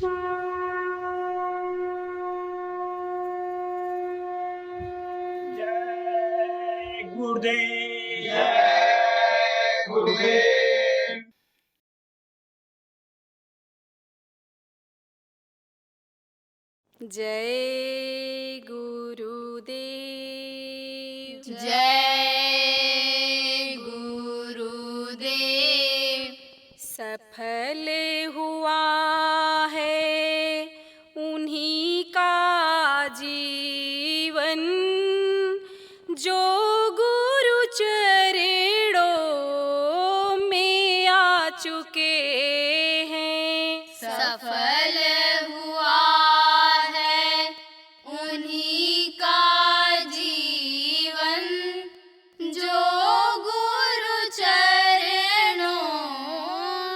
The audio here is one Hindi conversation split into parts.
जय गुरुदेव। जय गुरुदेव। जय गुरुदेव। जय गुरुदेव। सफल हुआ है उन्हीं का जीवन जो गुरु चरणों में आ चुके हैं। सफल हुआ है उन्हीं का जीवन जो गुरु चरणों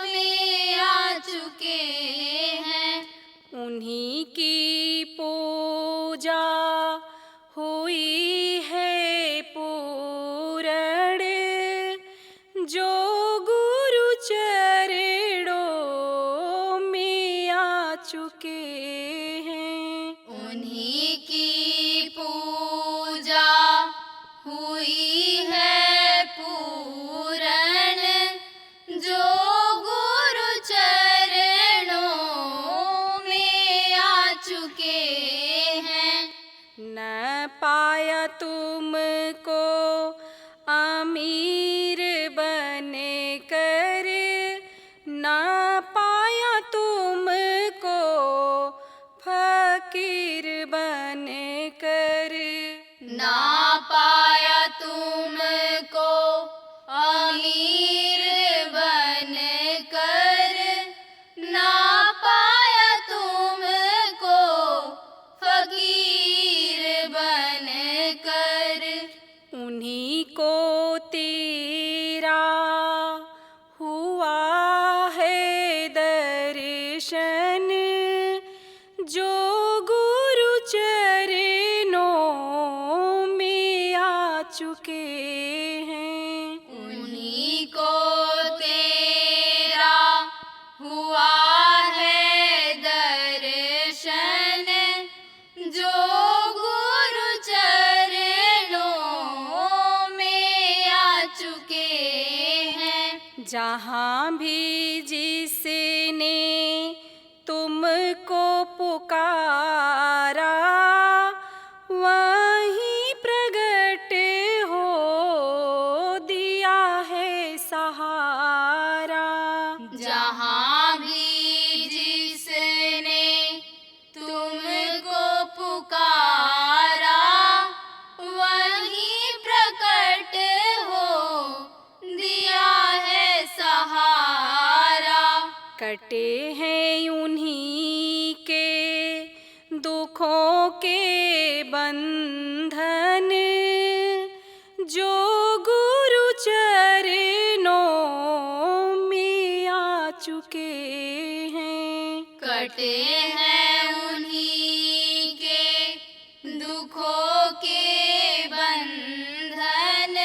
में आ चुके हैं। उन्हीं की पूजा हुई है पूर्ण जो गुरु चरणों में आ चुके हैं। उन्हीं की पूजा हुई है पूर्ण जो गुरु चरणों में आ चुके हैं। न पाया तुमको अमीर बने कर, न पाया तुमको फकीर बने कर, ना पाया तुमको अमीर बन कर, ना पाया तुमको फकीर बन कर। उन्हीं को तेरा हुआ है दर्शन जो गुरु चरणों में आ चुके हैं। उन्हीं को तेरा हुआ है दर्शन जो गुरु चरणों में आ चुके हैं। जहाँ भी जिसने तुमको पुकारा वहीं प्रगट हो दिया है सहारा। जहाँ भी जिसने तुमको पुकारा वहीं प्रकट हो दिया है सहारा। कटे हैं उन्हीं के दुखों के बंधन जो गुरु चरणों में आ चुके हैं। कटे हैं उन्हीं के दुखों के बंधन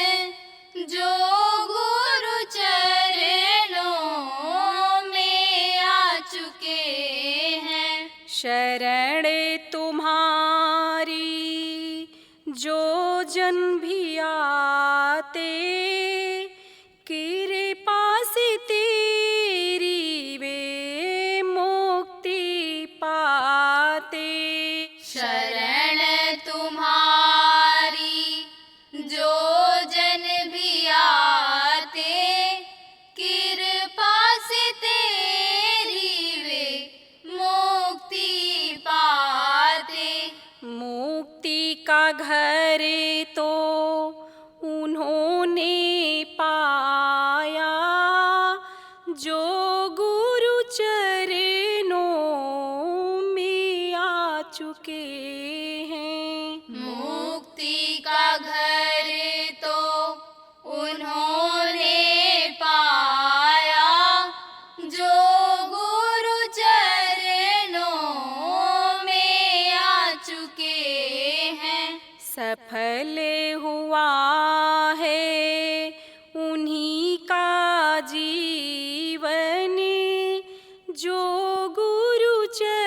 जो गुरु चरणों में आ चुके हैं। शरण तुम्हारी जो जन भी आते कृपा से तेरी वे मुक्ति पाते। शरण तुम्हारी जो जन भी आते कृपा से तेरी वे मुक्ति पाते। मुक्ति का घर तो उन्होंने पाया जो गुरु चरणों में आ चुके हैं। मुक्ति का घर तो उन्होंने पाया जो गुरु चरणों में आ चुके हैं। सफल हुआ है उन्हीं का जीवन जो गुरु चरणों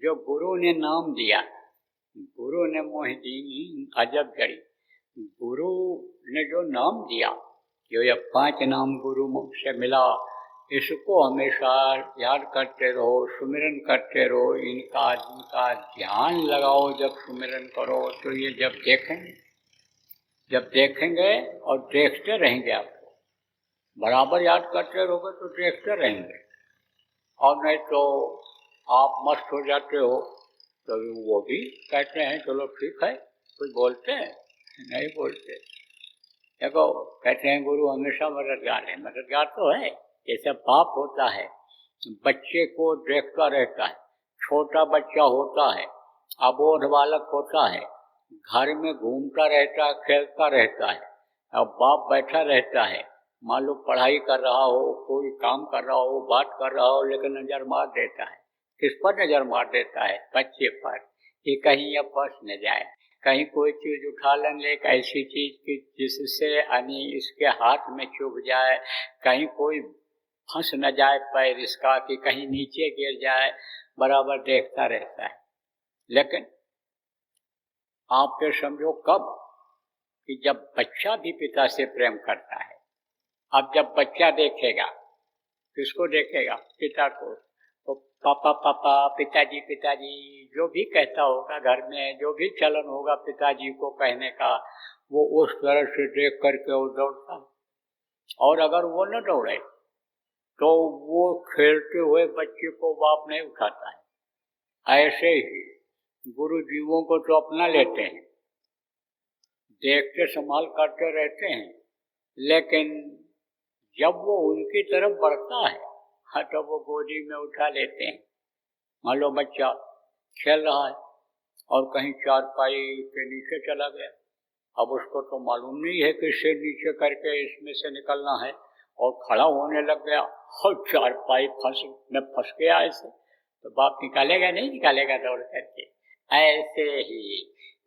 जो गुरु ने नाम दिया, गुरु ने मोहि दीनी अजब जड़ी, गुरु ने जो नाम दिया, जो ये 5 नाम गुरु मुख से मिला, इसको हमेशा याद करते रहो, सुमिरन करते रहो, इनका ध्यान लगाओ। जब सुमिरन करो तो ये जब देखेंगे और देखते रहेंगे, आपको बराबर याद करते रहोगे तो देखते रहेंगे। और नहीं तो आप मस्त हो जाते हो तो वो भी कहते हैं चलो ठीक है, कुछ बोलते हैं नहीं बोलते। देखो कहते हैं गुरु हमेशा मददगार है, मददगार तो है। जैसे बाप होता है, बच्चे को देखता रहता है, छोटा बच्चा होता है, अबोध बालक होता है, घर में घूमता रहता है, खेलता रहता है। अब बाप बैठा रहता है, मान लो पढ़ाई कर रहा हो, कोई काम कर रहा हो, बात कर रहा हो, लेकिन नजर मार देता है। किस पर नजर मार देता है? बच्चे पर, कि कहीं यह फंस न जाए, कहीं कोई चीज उठा ले, एक ऐसी चीज की जिससे यानी इसके हाथ में चुभ जाए, कहीं कोई फंस न जाए पैर इसका, कि कहीं नीचे गिर जाए, बराबर देखता रहता है। लेकिन आप ये समझो कब, कि जब बच्चा भी पिता से प्रेम करता है। अब जब बच्चा देखेगा, किसको देखेगा? पिता को। तो पापा पापा, पिताजी पिताजी, जो भी कहता होगा घर में, जो भी चलन होगा पिताजी को कहने का, वो उस तरह से देख करके वो दौड़ता है। और अगर वो न दौड़े तो वो खेलते हुए बच्चे को बाप नहीं उठाता है। ऐसे ही गुरु जीवों को तो अपना लेते हैं, देखते संभाल करते रहते हैं, लेकिन जब वो उनकी तरफ बढ़ता है, हाँ, तो वो गोदी में उठा लेते हैं। मान लो बच्चा खेल रहा है और कहीं चारपाई के नीचे चला गया, अब उसको तो मालूम नहीं है कि इससे नीचे करके इसमें से निकलना है, और खड़ा होने लग गया और चारपाई फंस गया ऐसे, तो बाप निकालेगा नहीं निकालेगा दौड़ करके। ऐसे ही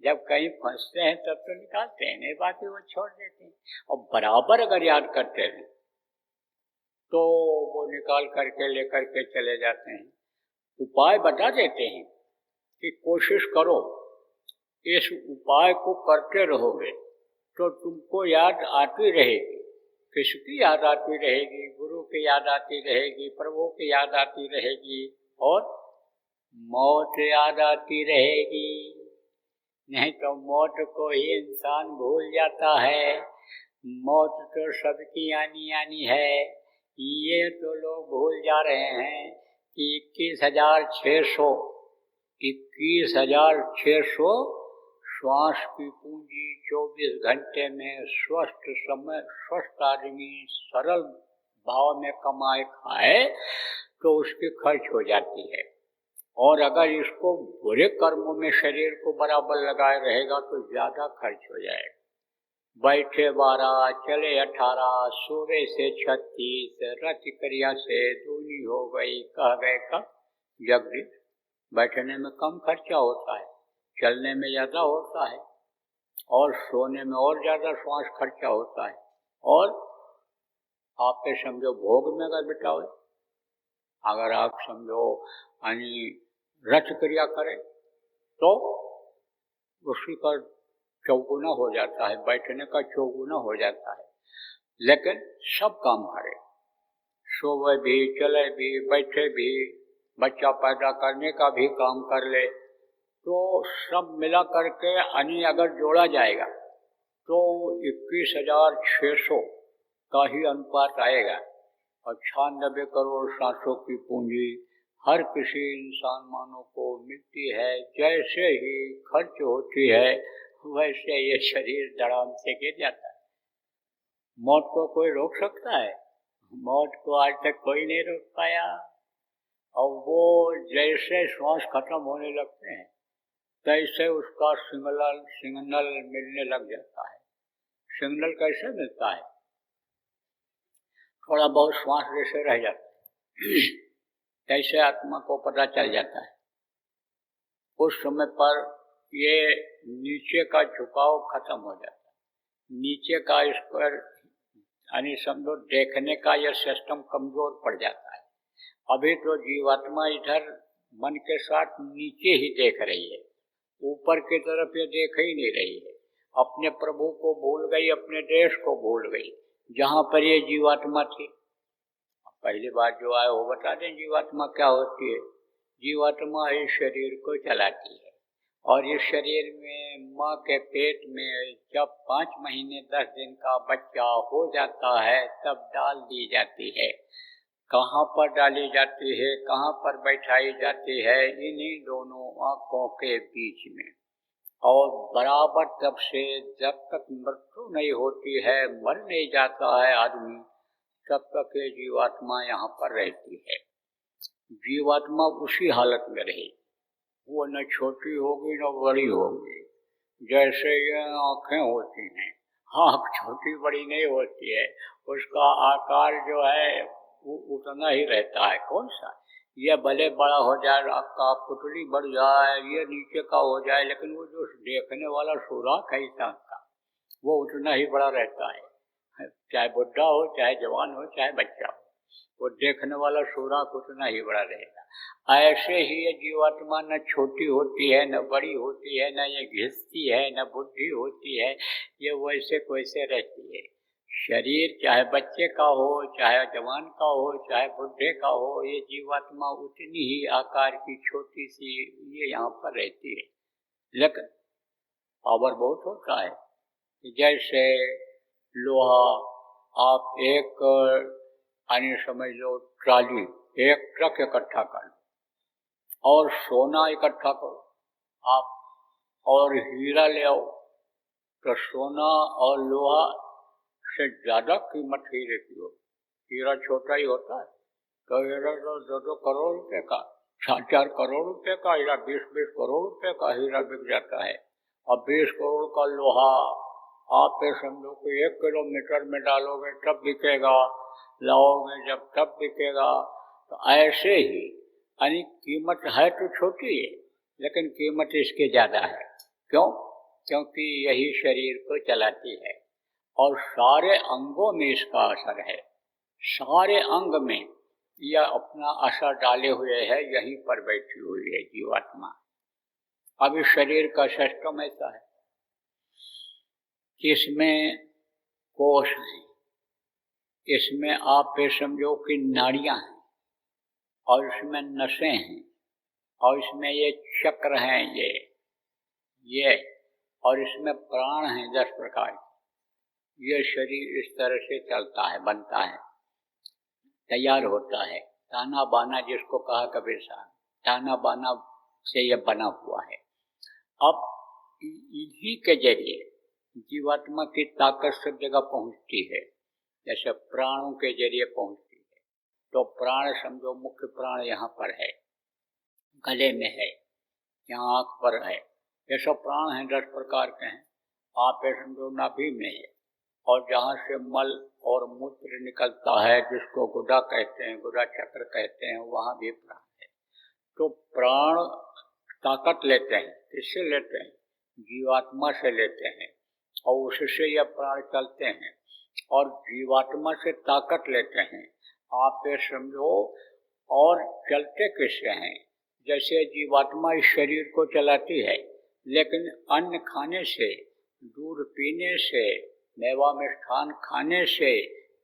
जब कहीं फंसते हैं तब तो निकालते हैं, नहीं बाकी वो छोड़ देते हैं। और बराबर अगर याद करते हैं तो वो निकाल करके लेकर के चले जाते हैं। उपाय बता देते हैं कि कोशिश करो, इस उपाय को करते रहोगे तो तुमको याद आती रहेगी। किसकी याद आती रहेगी? गुरु की याद आती रहेगी, प्रभु की याद आती रहेगी, और मौत याद आती रहेगी। नहीं तो मौत को ही इंसान भूल जाता है। मौत तो सबकी आनी आनी है, ये तो लोग भूल जा रहे हैं कि 21,600 श्वास की पूंजी 24 घंटे में स्वस्थ आदमी सरल भाव में कमाए खाए तो उसकी खर्च हो जाती है। और अगर इसको बुरे कर्मों में शरीर को बराबर लगाए रहेगा तो ज्यादा खर्च हो जाएगा। बैठे 12, चले 18, सोवे से 36, रति क्रिया से दूनी हो गई, कह गए कब? जगदीश। बैठने में कम खर्चा होता है, चलने में ज्यादा होता है, और सोने में और ज्यादा श्वास खर्चा होता है। और आप पे समझो भोग में अगर बिताओ, अगर आप समझो यानी रथ क्रिया करें तो उसी का चौगुना हो जाता है, बैठने का चौगुना हो जाता है। लेकिन सब काम करें, सोवे भी, चले भी, बैठे भी, बच्चा पैदा करने का भी काम कर ले, तो सब मिला करके यानी अगर जोड़ा जाएगा तो 21,600 का ही अनुपात आएगा। और 96 करोड़ सांसों की पूंजी हर किसी इंसान मानव को मिलती है। जैसे ही खर्च होती है वैसे ये शरीर धड़ाम से गिर जाता है। मौत को कोई रोक सकता है? मौत को आज तक कोई नहीं रोक पाया। और वो जैसे श्वास खत्म होने लगते हैं तैसे उसका सिग्नल मिलने लग जाता है। सिग्नल कैसे मिलता है? थोड़ा बहुत श्वास जैसे रह जाता है, तैसे आत्मा को पता चल जाता है। उस समय पर ये नीचे का झुकाव खत्म हो जाता है, नीचे का इस पर यानी समझो देखने का यह सिस्टम कमजोर पड़ जाता है। अभी तो जीवात्मा इधर मन के साथ नीचे ही देख रही है, ऊपर की तरफ ये देख ही नहीं रही है। अपने प्रभु को भूल गई, अपने देश को भूल गई, जहाँ पर ये जीवात्मा थी। पहली बात जो आए वो बता दें जीवात्मा क्या होती है। जीवात्मा इस शरीर को चलाती है, और इस शरीर में माँ के पेट में जब 5 महीने 10 दिन का बच्चा हो जाता है तब डाल दी जाती है। कहाँ पर डाली जाती है, कहाँ पर बैठाई जाती है, इन्हीं दोनों आँखों के बीच में। और बराबर तब से जब तक मृत्यु नहीं होती है, मर नहीं जाता है आदमी, तब तक ये जीवात्मा यहाँ पर रहती है। जीवात्मा उसी हालत में रही, वो न छोटी होगी न बड़ी होगी। जैसे ये आँखें होती हैं, आँख छोटी बड़ी नहीं होती है, उसका आकार जो है वो उतना ही रहता है। कौन सा ये भले बड़ा हो जाए, आपका पुतली बढ़ जाए, ये नीचे का हो जाए, लेकिन वो जो देखने वाला सुराख है इस आँख का, वो उतना ही बड़ा रहता है। चाहे बुढ़ा हो, चाहे जवान हो, चाहे बच्चा हो, वो देखने वाला सुराख उतना ही बड़ा रहेगा। ऐसे ही ये जीवात्मा न छोटी होती है, न बड़ी होती है, न ये घिसती है, न बुद्धि होती है, ये वैसे वैसे रहती है। शरीर चाहे बच्चे का हो, चाहे जवान का हो, चाहे बुढ़े का हो, ये जीवात्मा उतनी ही आकार की छोटी सी ये यहाँ पर रहती है, लेकिन पावर बहुत होता है। जैसे लोहा आप एक यानी समझ लो ट्राली, एक ट्रक इकट्ठा कर लो, और सोना इकट्ठा करो आप, और हीरा ले आओ, तो सोना और लोहा से ज़्यादा कीमत हीरे की हो। हीरा छोटा ही होता है, तो हीरा तो 2-2 करोड़ रुपए का, 4-4 करोड़ रुपए का हीरा, 20-20 करोड़ रुपए का हीरा बिक जाता है। और 20 करोड़ का लोहा आप ये समझो कि 1 किलोमीटर में डालोगे तब बिकेगा, लाओगे जब तब बिकेगा। तो ऐसे ही यानी कीमत है तो छोटी है, लेकिन कीमत इसके ज़्यादा है। क्यों? क्योंकि यही शरीर को चलाती है, और सारे अंगों में इसका असर है। सारे अंग में यह अपना असर डाले हुए है, यहीं पर बैठी हुई है जीवात्मा। अब इस शरीर का सिस्टम ऐसा है, इसमें कोष हैं, इसमें आप ये समझो कि नाड़ियाँ हैं, और इसमें नसें हैं, और इसमें ये चक्र हैं, ये और इसमें प्राण हैं 10 प्रकार के। ये शरीर इस तरह से चलता है, बनता है, तैयार होता है। ताना बाना जिसको कहा कबीर साहब, ताना बाना से ये बना हुआ है। अब इन्हीं के जरिए जीवात्मा की ताकत सब जगह पहुंचती है, जैसे प्राणों के जरिए पहुंचती है। तो प्राण समझो, मुख्य प्राण यहाँ पर है, गले में है, यहाँ आँख पर है, ये सब प्राण हैं 10 प्रकार के हैं। आप ये समझो नाभि में है, और जहाँ से मल और मूत्र निकलता है, जिसको गुदा कहते हैं, गुदा चक्र कहते हैं, वहाँ भी प्राण है। तो प्राण ताकत लेते हैं, किससे लेते हैं? जीवात्मा से लेते हैं, और उससे यह प्राण चलते हैं, और जीवात्मा से ताकत लेते हैं। आप ये समझो, और चलते किससे हैं? जैसे जीवात्मा इस शरीर को चलाती है, लेकिन अन्न खाने से, दूध पीने से, मेवा मिष्ठान खाने से,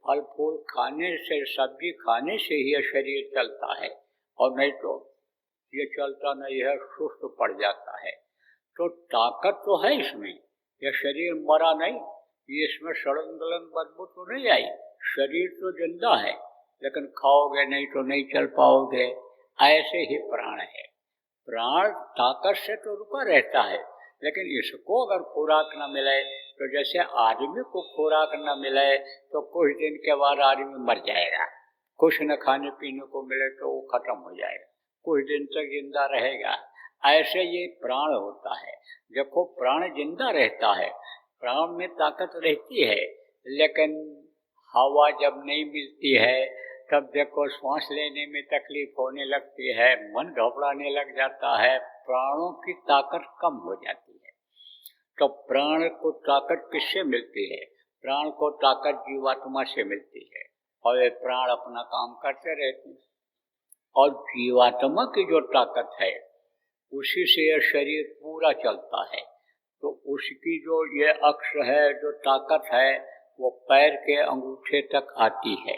फल फूल खाने से, सब्जी खाने से ही यह शरीर चलता है, और नहीं तो ये चलता नहीं है, सुस्त पड़ जाता है। तो ताकत तो है इसमें, यह शरीर मरा नहीं, ये इसमें सड़न गलन बदबू तो नहीं आई। शरीर तो जिंदा है, लेकिन खाओगे नहीं तो नहीं चल पाओगे। ऐसे ही प्राण है, प्राण ताकत से तो रुका रहता है, लेकिन इसको अगर खुराक न मिले, तो जैसे आदमी को खुराक न मिले तो कुछ दिन के बाद आदमी मर जाएगा। कुछ न खाने पीने को मिले तो वो खत्म हो जाएगा, कुछ दिन तक जिंदा रहेगा। ऐसे ये प्राण होता है। देखो, प्राण जिंदा रहता है, प्राण में ताकत रहती है, लेकिन हवा जब नहीं मिलती है तब देखो सांस लेने में तकलीफ होने लगती है, मन घबराने लग जाता है, प्राणों की ताकत कम हो जाती है। तो प्राण को ताकत किससे मिलती है? प्राण को ताकत जीवात्मा से मिलती है, और ये प्राण अपना काम करते रहते हैं। और जीवात्मा की जो ताकत है उसी से यह शरीर पूरा चलता है। तो उसकी जो ये अक्ष है, जो ताकत है, वो पैर के अंगूठे तक आती है,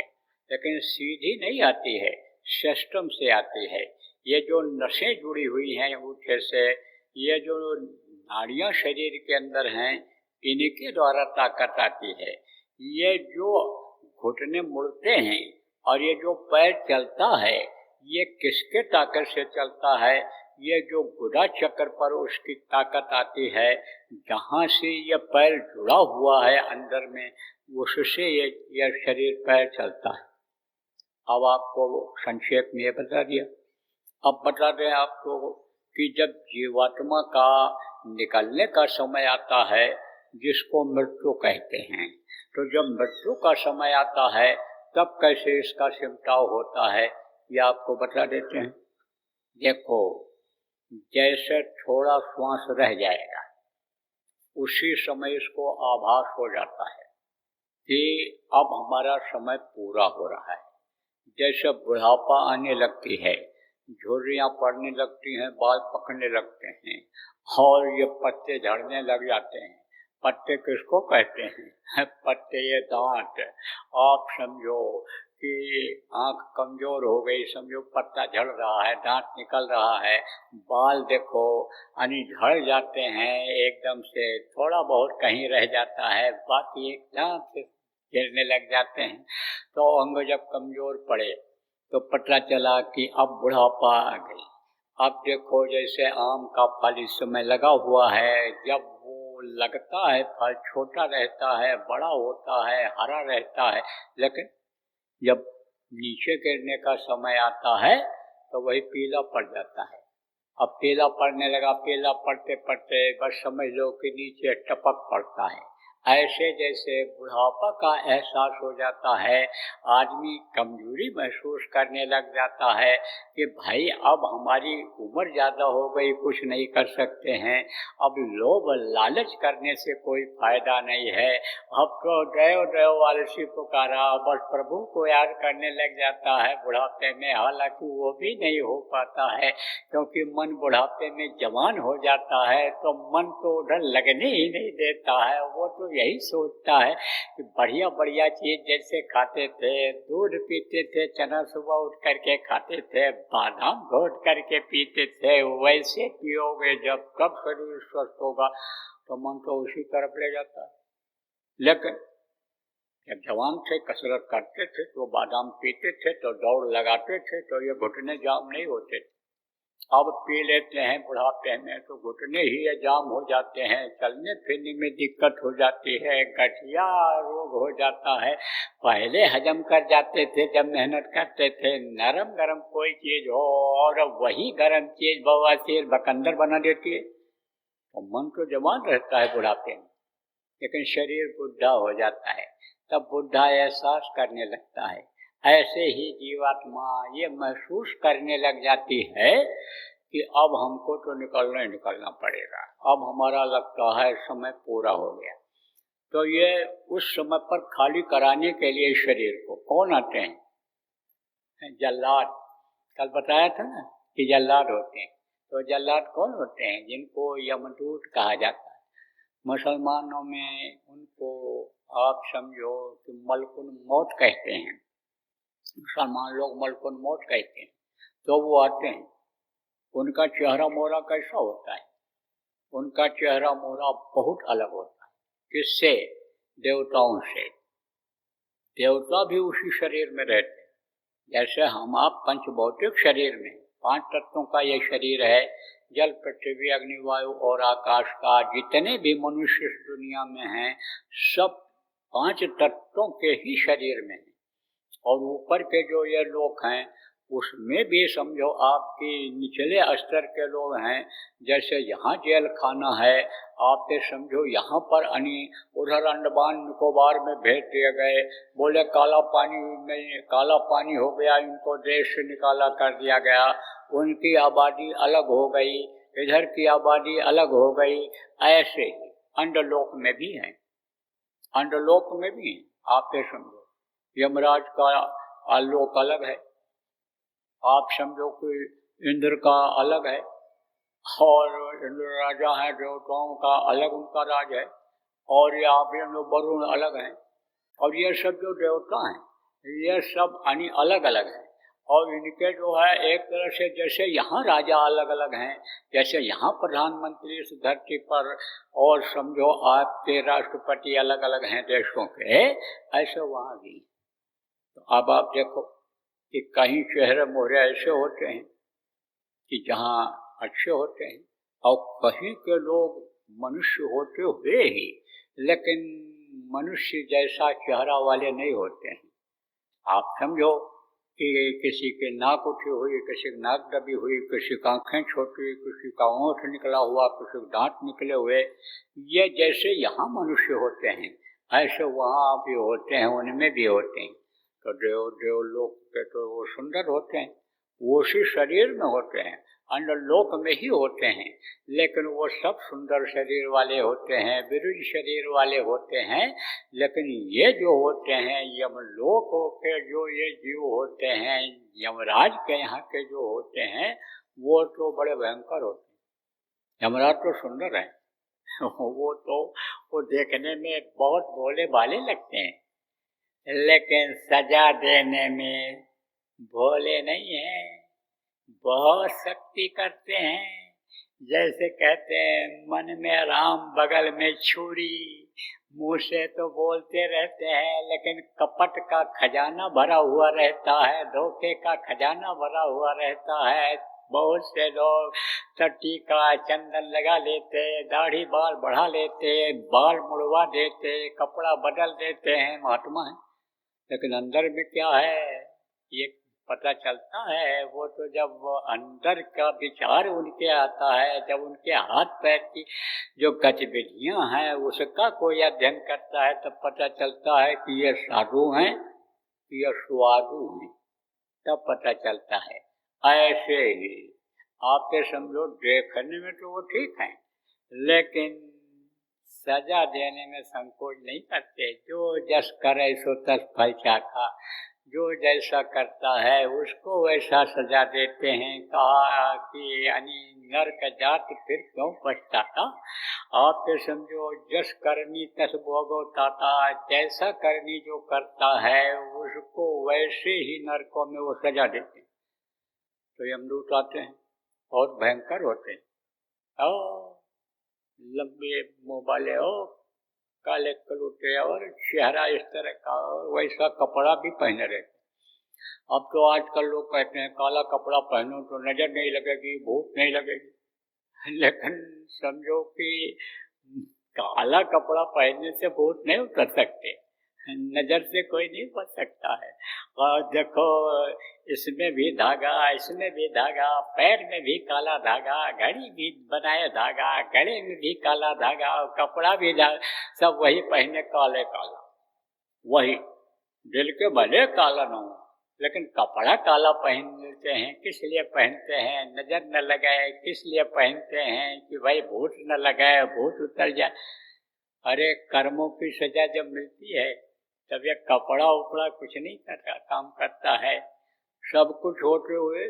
लेकिन सीधी नहीं आती है, सिस्टम से आती है। ये जो नसें जुड़ी हुई हैं अंगूठे से, ये जो नाड़ियाँ शरीर के अंदर हैं, इनके द्वारा ताकत आती है। ये जो घुटने मुड़ते हैं और ये जो पैर चलता है, ये किसके ताकत से चलता है? ये जो गुदा चक्र पर उसकी ताकत आती है, जहाँ से ये पैर जुड़ा हुआ है अंदर में, उससे ये शरीर पैर चलता है। अब आपको संक्षेप में ये बता दिया। अब बता दें आपको कि जब जीवात्मा का निकलने का समय आता है, जिसको मृत्यु कहते हैं, तो जब मृत्यु का समय आता है तब कैसे इसका सिमटाव होता है, ये आपको बता देते हैं। देखो, जैसे थोड़ा श्वास रह जाएगा, उसी समय इसको आभास हो जाता है कि अब हमारा समय पूरा हो रहा है। जैसे बुढ़ापा आने लगती है, झुर्रियाँ पड़ने लगती हैं, बाल पकने लगते हैं और ये पत्ते झड़ने लग जाते हैं। पत्ते किसको कहते हैं? पत्ते ये दांत। आप समझो कि आँख कमजोर हो गई, समझो पत्ता झड़ रहा है, दांत निकल रहा है, बाल देखो यानी झड़ जाते हैं एकदम से, थोड़ा बहुत कहीं रह जाता है, बाकी एकदम से गिरने लग जाते हैं। तो अंग जब कमजोर पड़े तो पता चला कि अब बुढ़ापा आ गई। अब देखो, जैसे आम का फल इस समय लगा हुआ है, जब वो लगता है फल छोटा रहता है, बड़ा होता है, हरा रहता है, लेकिन जब नीचे गिरने का समय आता है तो वही पीला पड़ जाता है। अब पीला पड़ने लगा, पीला पड़ते पड़ते बस समझ लो कि नीचे टपक पड़ता है। ऐसे जैसे बुढ़ापा का एहसास हो जाता है, आदमी कमजोरी महसूस करने लग जाता है कि भाई अब हमारी उम्र ज़्यादा हो गई, कुछ नहीं कर सकते हैं, अब लोभ लालच करने से कोई फायदा नहीं है, अब तो देव देव वालसी पुकारा, बस प्रभु को याद करने लग जाता है बुढ़ापे में। हालांकि वो भी नहीं हो पाता है, क्योंकि मन बुढ़ापे में जवान हो जाता है तो मन तो उधर लगने ही नहीं देता है। वो तो यही सोचता है कि बढ़िया बढ़िया चीज जैसे खाते थे, दूध पीते थे, चना सुबह उठ करके खाते थे, बादाम घोट करके पीते थे, वैसे पियोगे जब कब शरीर स्वस्थ होगा, तो मन तो उसी तरफ ले जाता है। लेकिन जब जवान थे, कसरत करते थे, तो बादाम पीते थे, तो दौड़ लगाते थे, तो ये घुटने जाम नहीं होते थे। अब पी लेते हैं बुढ़ापे में तो घुटने ही जाम हो जाते हैं, चलने फिरने में दिक्कत हो जाती है, गठिया रोग हो जाता है। पहले हजम कर जाते थे जब मेहनत करते थे, नरम गरम कोई चीज हो और वही गरम चीज बवासीर बकंदर बना देती है। तो मन तो जवान रहता है बुढ़ापे में, लेकिन शरीर बुढ़ा हो जाता है, तब बुढ़ा एहसास करने लगता है। ऐसे ही जीवात्मा ये महसूस करने लग जाती है कि अब हमको तो निकलना ही निकलना पड़ेगा, अब हमारा लगता है समय पूरा हो गया। तो ये उस समय पर खाली कराने के लिए शरीर को कौन आते हैं? जल्लाद। कल बताया था ना कि जल्लाद होते हैं। तो जल्लाद कौन होते हैं? जिनको यमदूत कहा जाता है। मुसलमानों में उनको आप समझो कि मलकुल मौत कहते हैं, मुसलमान लोग मलकुल मौत कहते हैं। तो वो आते हैं, उनका चेहरा मोहरा कैसा होता है? उनका चेहरा मोहरा बहुत अलग होता है। किससे? देवताओं से। देवता भी उसी शरीर में रहते हैं, जैसे हम आप पंचभौतिक शरीर में 5 तत्वों का ये शरीर है, जल पृथ्वी अग्नि वायु और आकाश का, जितने भी मनुष्य इस दुनिया में हैं सब 5 तत्वों के ही शरीर में हैं। और ऊपर के जो ये लोग हैं उसमें भी समझो आपकी निचले स्तर के लोग हैं, जैसे यहाँ जेल खाना है, आप ये समझो यहाँ पर उधर अंडमान निकोबार में भेज दिए गए, बोले काला पानी हो गया, इनको देश से निकाला कर दिया गया, उनकी आबादी अलग हो गई, इधर की आबादी अलग हो गई। ऐसे ही अंडलोक में भी हैं, अंडलोक में भी हैं। आप ये समझो यमराज का लोक अलग है आप समझो कि इंद्र का अलग है और इंद्र राजा है, देवताओं का अलग उनका राज है, और ये आप वरुण अलग हैं, और ये सब जो देवता हैं ये सब अलग अलग हैं। और इनके जो है एक तरह से जैसे यहाँ राजा अलग अलग हैं, जैसे यहाँ प्रधानमंत्री इस धरती पर और समझो आपके राष्ट्रपति अलग अलग हैं देशों के, ऐसे वहाँ भी। तो अब आप देखो कि कहीं चेहरे मोहरे ऐसे होते हैं कि जहाँ अच्छे होते हैं, और कहीं के लोग मनुष्य होते हुए ही लेकिन मनुष्य जैसा चेहरा वाले नहीं होते हैं। आप समझो कि किसी के नाक उठी हुई, किसी की नाक दबी हुई, किसी की आँखें छोटी, किसी का ओंठ निकला हुआ, किसी के दांत निकले हुए, ये जैसे यहाँ मनुष्य होते हैं ऐसे वहाँ भी होते हैं, उनमें भी होते हैं। तो देव लोक के तो वो सुंदर होते हैं, वो उसी शरीर में होते हैं, अन्य लोक में ही होते हैं, लेकिन वो सब सुंदर शरीर वाले होते हैं, विरुद्ध शरीर वाले होते हैं। लेकिन ये जो होते हैं यमलोक के जो ये जीव होते हैं, यमराज के यहाँ के जो होते हैं, वो तो बड़े भयंकर होते हैं। यमराज तो सुंदर है वो देखने में बहुत भोले भाले लगते हैं, लेकिन सजा देने में भोले नहीं हैं, बहुत शक्ति करते हैं। जैसे कहते हैं मन में राम बगल में छुरी, मुंह से तो बोलते रहते हैं लेकिन कपट का खजाना भरा हुआ रहता है, धोखे का खजाना भरा हुआ रहता है। बहुत से लोग टट्टी का चंदन लगा लेते, दाढ़ी बाल बढ़ा लेते, बाल मुड़वा देते, कपड़ा बदल देते हैं, महात्मा है, लेकिन अंदर में क्या है ये पता चलता है। वो तो जब अंदर का विचार उनके आता है, जब उनके हाथ पैर की जो गतिविधियां हैं उसका कोई अध्ययन करता है, तब पता चलता है कि ये साधु हैं, ये स्वादु हैं, तब पता चलता है। ऐसे ही आपके समझो देखने में तो वो ठीक है, लेकिन सजा देने में संकोच नहीं करते। जो जस करे सो तस फल चाखा, जो जैसा करता है उसको वैसा सजा देते हैं। कहा कि यानी नरक जात फिर क्यों पछताता। आप तो समझो जस करनी तस भोगो ताता, जैसा करनी जो करता है उसको वैसे ही नरकों में वो सजा देते हैं। तो यमदूत आते हैं, बहुत भयंकर होते हैं, लंबे मुँह वाले हो, काले कलूटे और चेहरा इस तरह का, और वैसा कपड़ा भी पहने रहते। अब तो आजकल लोग कहते हैं काला कपड़ा पहनो तो नजर नहीं लगेगी, भूत नहीं लगेगी, लेकिन समझो कि काला कपड़ा पहनने से भूत नहीं उतर सकते, नजर से कोई नहीं बच सकता है। और देखो इसमें भी धागा, इसमें भी धागा, पैर में भी काला धागा, घड़ी भी बनाए धागा, गले में भी काला धागा, कपड़ा भी धागा, सब वही पहने काले काला। वही दिल के भले काला न हो, लेकिन कपड़ा काला पहनते हैं। किस लिए पहनते हैं? नजर न लगाए। किस लिए पहनते हैं? कि भाई भूत न लगाए, भूत उतर जाए। अरे कर्मों की सजा जब मिलती है तब ये कपड़ा उपड़ा कुछ नहीं करता, काम करता है। सब कुछ होते हुए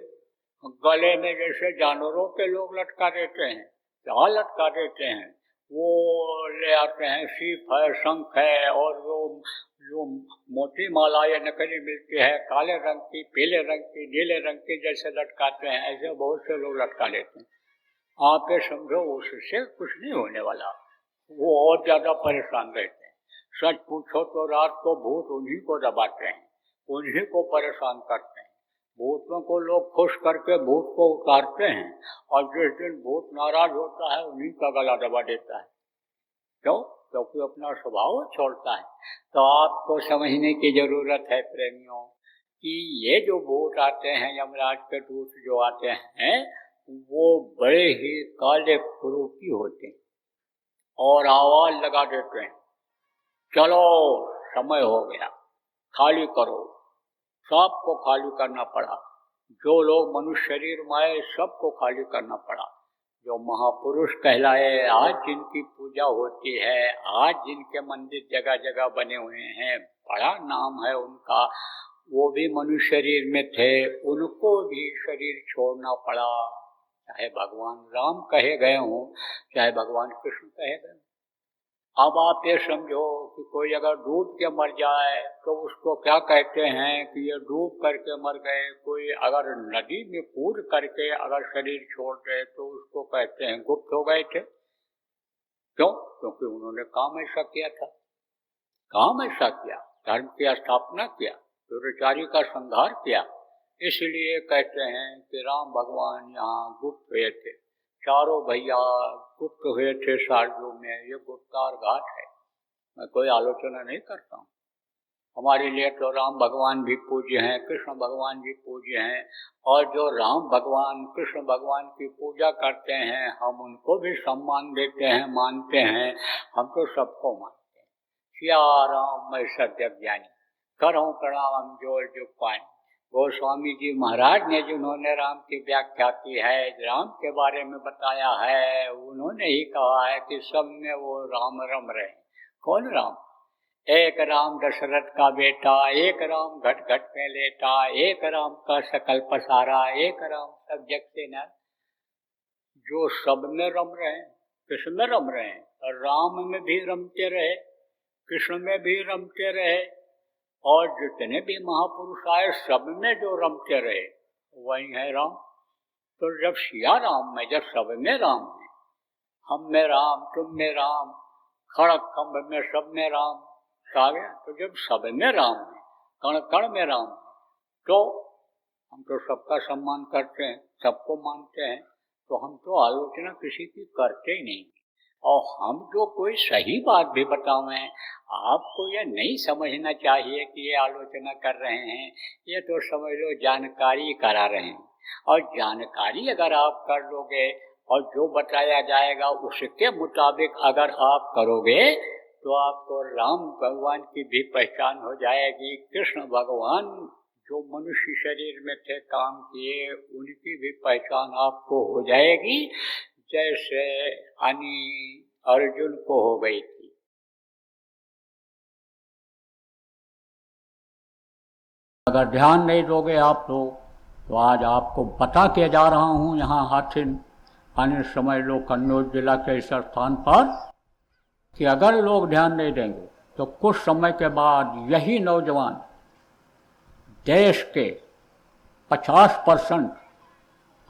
गले में जैसे जानवरों के लोग लटका देते हैं, क्या लटका देते हैं, वो ले आते हैं, सीप है, शंख है, और जो मोटी मालाएं नकली मिलती है, काले रंग की, पीले रंग की, नीले रंग की, जैसे लटकाते हैं, ऐसे बहुत से लोग लटका लेते हैं। आप ये समझो उससे कुछ नहीं होने वाला, वो और ज्यादा परेशान रहते हैं। सच पूछो तो रात को भूत उन्हीं को दबाते हैं, उन्हीं को परेशान करते हैं। भूतों को लोग खुश करके भूत को उतारते हैं, और जिस दिन भूत नाराज होता है उन्हीं का गला दबा देता है। क्यों? क्योंकि अपना स्वभाव छोड़ता है। तो आपको समझने की जरूरत है प्रेमियों कि ये जो भूत आते हैं, यमराज के दूत जो आते हैं, वो बड़े ही काले कुरूपी होते हैं और आवाज लगा देते हैं, चलो समय हो गया, खाली करो। सबको खाली करना पड़ा। जो लोग मनुष्य शरीर में आए सबको खाली करना पड़ा। जो महापुरुष कहलाए, आज जिनकी पूजा होती है, आज जिनके मंदिर जगह जगह बने हुए हैं, बड़ा नाम है उनका, वो भी मनुष्य शरीर में थे, उनको भी शरीर छोड़ना पड़ा, चाहे भगवान राम कहे गए हों, चाहे भगवान कृष्ण कहे गए हों। अब आप ये समझो कि कोई अगर डूब के मर जाए तो उसको क्या कहते हैं कि ये डूब करके मर गए। कोई अगर नदी में कूद करके अगर शरीर छोड़ दे तो उसको कहते हैं गुप्त हो गए थे। क्यों? क्योंकि उन्होंने काम ऐसा किया था, काम ऐसा किया, धर्म की स्थापना किया, दुराचारी का संहार किया। इसलिए कहते हैं कि राम भगवान यहाँ गुप्त हुए थे, चारों भैया गुप्त हुए थे शार्दूल में। ये गुप्तार घाट है, मैं कोई आलोचना नहीं करता हूँ। हमारे लिए तो राम भगवान भी पूज्य हैं, कृष्ण भगवान भी पूज्य हैं, और जो राम भगवान कृष्ण भगवान की पूजा करते हैं हम उनको भी सम्मान देते हैं, मानते हैं। हम तो सबको मानते हैं। सिया राम मैं सत्य ज्ञानी, करो प्रणाम जोर जो पानी। गोस्वामी जी महाराज ने जिन्होंने राम की व्याख्या की है, राम के बारे में बताया है, उन्होंने ही कहा है कि सब में वो राम रम रहे। कौन राम? एक राम दशरथ का बेटा, एक राम घट घट में लेटा, एक राम का सकल पसारा, एक राम सब जग से न, जो सब में रम रहे। कृष्ण में रम रहे, और राम में भी रमते रहे, कृष्ण में भी रमते रहे, और जितने भी महापुरुष आए सब में जो रमते रहे वही है राम। तो जब सिया राम में, जब सब में राम है, हम में राम, तुम में राम, खड़क खम्भ में सब में राम कहा गया। तो जब सब में राम है, कण कण में राम है, तो हम तो सबका सम्मान करते हैं, सबको मानते हैं। तो हम तो आलोचना किसी की करते ही नहीं। और हम जो कोई सही बात भी बतावें, आपको यह नहीं समझना चाहिए कि ये आलोचना कर रहे हैं, ये तो समझ लो जानकारी करा रहे हैं। और जानकारी अगर आप कर लोगे और जो बताया जाएगा उसके मुताबिक अगर आप करोगे तो आपको राम भगवान की भी पहचान हो जाएगी। कृष्ण भगवान जो मनुष्य शरीर में थे काम किए, उनकी भी पहचान आपको हो जाएगी, जैसे अर्जुन को हो गई थी। अगर ध्यान नहीं दोगे आप तो आज आपको बता के जा रहा हूँ यहाँ हाथिन आने समझ लो कन्नौज जिला के इस स्थान पर, कि अगर लोग ध्यान नहीं देंगे तो कुछ समय के बाद यही नौजवान देश के 50%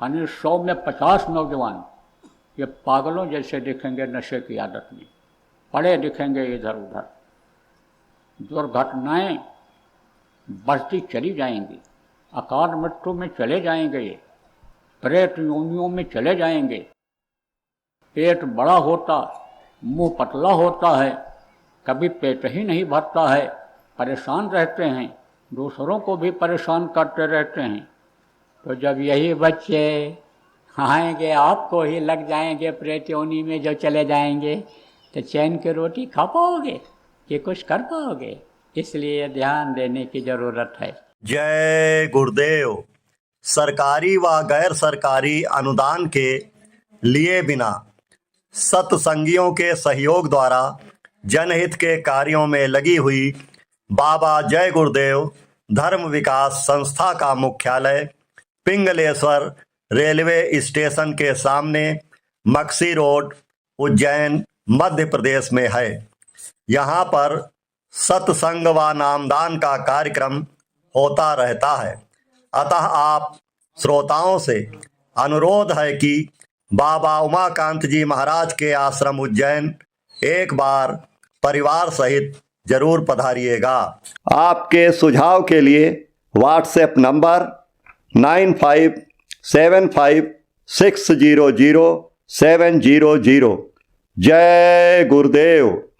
यानी 100 में 50 नौजवान ये पागलों जैसे दिखेंगे, नशे की आदत में पड़े दिखेंगे इधर उधर। दुर्घटनाएं बढ़ती चली जाएंगी, अकाल मृत्यु में चले जाएंगे, ये प्रेत योनियों में चले जाएंगे। पेट बड़ा होता, मुंह पतला होता है, कभी पेट ही नहीं भरता है, परेशान रहते हैं, दूसरों को भी परेशान करते रहते हैं। तो जब यही बच्चे आएंगे आपको ही लग जाएंगे प्रेत योनि में जो चले जाएंगे, तो चैन की रोटी खा पाओगे कि कुछ कर पाओगे? इसलिए ध्यान देने की जरूरत है। जय गुरुदेव। सरकारी व गैर सरकारी अनुदान के लिए बिना सत्संगियों के सहयोग द्वारा जनहित के कार्यों में लगी हुई बाबा जय गुरुदेव धर्म विकास संस्था का मुख्यालय पिंगलेश्वर रेलवे स्टेशन के सामने मक्सी रोड, उज्जैन, मध्य प्रदेश में है। यहाँ पर सत्संग व नामदान का कार्यक्रम होता रहता है। अतः आप श्रोताओं से अनुरोध है कि बाबा उमाकांत जी महाराज के आश्रम उज्जैन एक बार परिवार सहित जरूर पधारिएगा। आपके सुझाव के लिए व्हाट्सएप नंबर 9575600700। जय गुरुदेव।